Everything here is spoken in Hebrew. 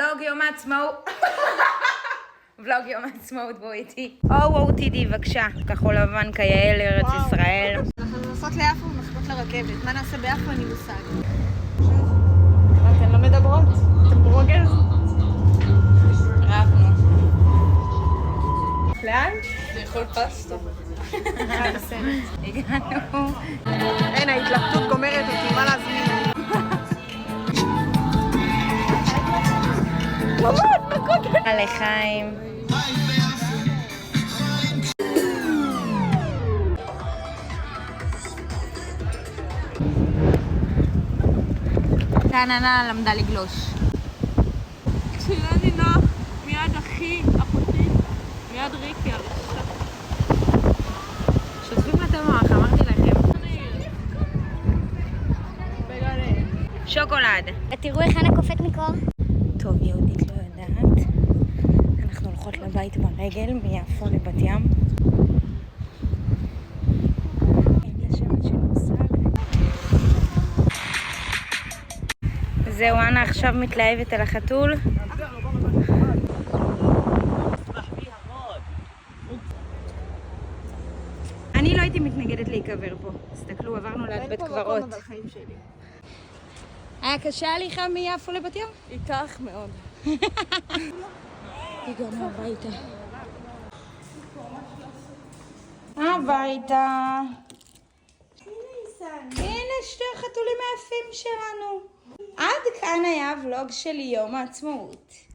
ולוג יום העצמאות. ולוג יום העצמאות בואי איתי. OOTD בבקשה, כחול לבן כיאה לארץ ישראל. אנחנו נוסעות ליפו ומחכות לרכבת. מה נעשה ביפו? אני מושג. אתן לא מדברות? אתן ברוגז? רבנו. לאן? לאכול פסטה. הגענו. אין, ההתלבטות גומרת אותי, מה להזמין? לחיים. קננה למדה לגלוש. כשאלה נינה, מיד אחי, אחותי, מיד ריקי הראשה. שוטפים את המוח, אמרתי לכם. שוקולד. תראו איך אנה קופאת מקור. טוב, יהודית לא יודעת. אנחנו הולכות לבית ברגל מיפו לבת ים. אין לי שמץ של מושג. זהו, אנה עכשיו מתלהבת על החתול. אני לא הייתי מתנגדת להיקבר פה. תסתכלו, עברנו ליד בית קברות. היה קשה הליכה מיפו לבת ים? איתך מאוד. הגענו הביתה. הביתה. הנה שתי החתולים היפים שלנו. עד כאן היה ולוג של יום העצמאות.